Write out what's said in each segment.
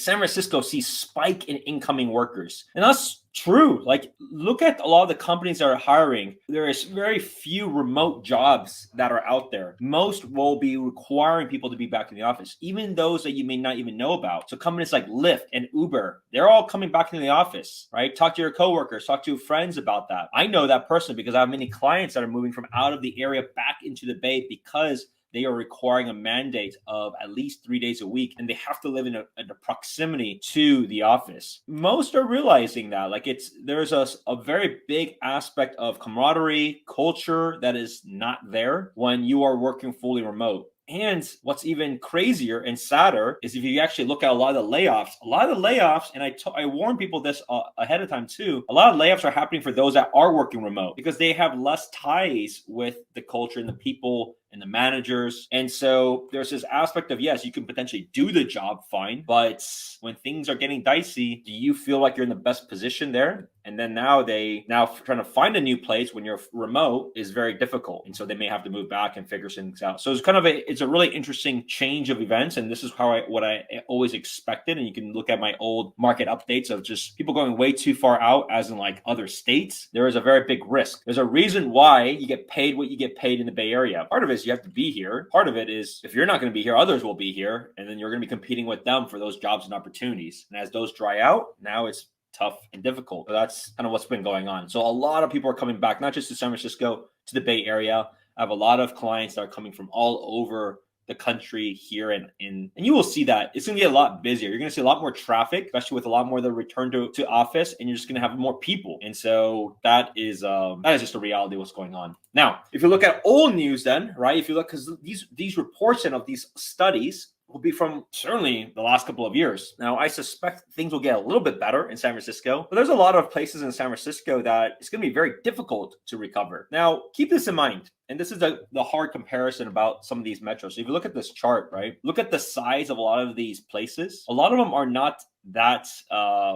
San Francisco sees spike in incoming workers. And that's true. Like, look at a lot of the companies that are hiring. There is very few remote jobs that are out there. Most will be requiring people to be back in the office, even those that you may not even know about. So companies like Lyft and Uber, they're all coming back into the office, right? Talk to your coworkers, talk to friends about that. I know that personally because I have many clients that are moving from out of the area back into the Bay because they are requiring a mandate of at least 3 days a week, and they have to live in a proximity to the office. Most are realizing that, like, there's a very big aspect of camaraderie, culture that is not there when you are working fully remote. And what's even crazier and sadder is if you actually look at a lot of the layoffs, and I warn people this ahead of time too, a lot of layoffs are happening for those that are working remote because they have less ties with the culture and the people and the managers. And so there's this aspect of, yes, you can potentially do the job fine, but when things are getting dicey, do you feel like you're in the best position there? And then now trying to find a new place when you're remote is very difficult. And so they may have to move back and figure things out. So it's a really interesting change of events. And this is what I always expected. And you can look at my old market updates of just people going way too far out, as in like other states. There is a very big risk. There's a reason why you get paid what you get paid in the Bay Area. Part of it is you have to be here. Part of it is if you're not going to be here, others will be here. And then you're going to be competing with them for those jobs and opportunities. And as those dry out, now it's tough and difficult. So that's kind of what's been going on. So a lot of people are coming back, not just to San Francisco, to the Bay Area. I have a lot of clients that are coming from all over the country here, and you will see that it's going to get a lot busier. You're going to see a lot more traffic, especially with a lot more of the return to office, and you're just going to have more people. And so that is just a reality of what's going on. Now, if you look at old news then, right, if you look, because these reports and of these studies will be from certainly the last couple of years. Now, I suspect things will get a little bit better in San Francisco, but there's a lot of places in San Francisco that it's going to be very difficult to recover. Now, keep this in mind. And this is the hard comparison about some of these metros. So if you look at this chart, right, look at the size of a lot of these places. A lot of them are not that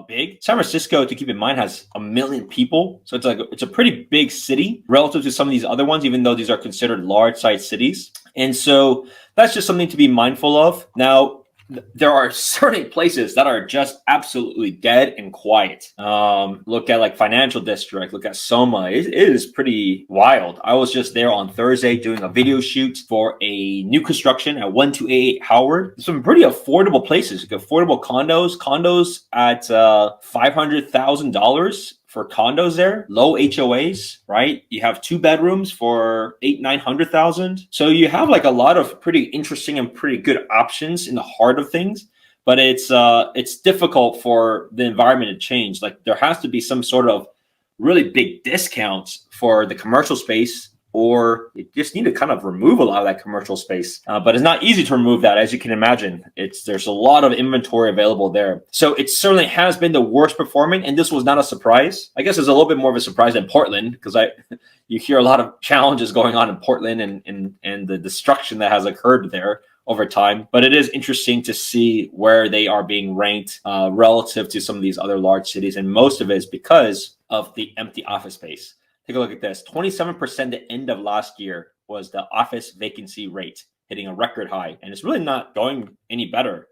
big. San Francisco, to keep in mind, has 1 million people. So it's a pretty big city relative to some of these other ones, even though these are considered large size cities. And so that's just something to be mindful of. Now, there are certain places that are just absolutely dead and quiet. Look at like Financial District, look at Soma. It is pretty wild. I was just there on Thursday doing a video shoot for a new construction at 1288 Howard. Some pretty affordable places, like affordable condos at $500,000 for condos there, low HOAs, right? You have 2 bedrooms for $800,000-900,000. So you have like a lot of pretty interesting and pretty good options in the heart of things, but it's difficult for the environment to change. Like there has to be some sort of really big discounts for the commercial space, or you just need to kind of remove a lot of that commercial space. But it's not easy to remove that, as you can imagine. There's a lot of inventory available there. So it certainly has been the worst performing, and this was not a surprise. I guess it's a little bit more of a surprise than Portland, because you hear a lot of challenges going on in Portland and the destruction that has occurred there over time. But it is interesting to see where they are being ranked relative to some of these other large cities. And most of it is because of the empty office space. Take a look at this. 27% at the end of last year was the office vacancy rate, hitting a record high. And it's really not going any better.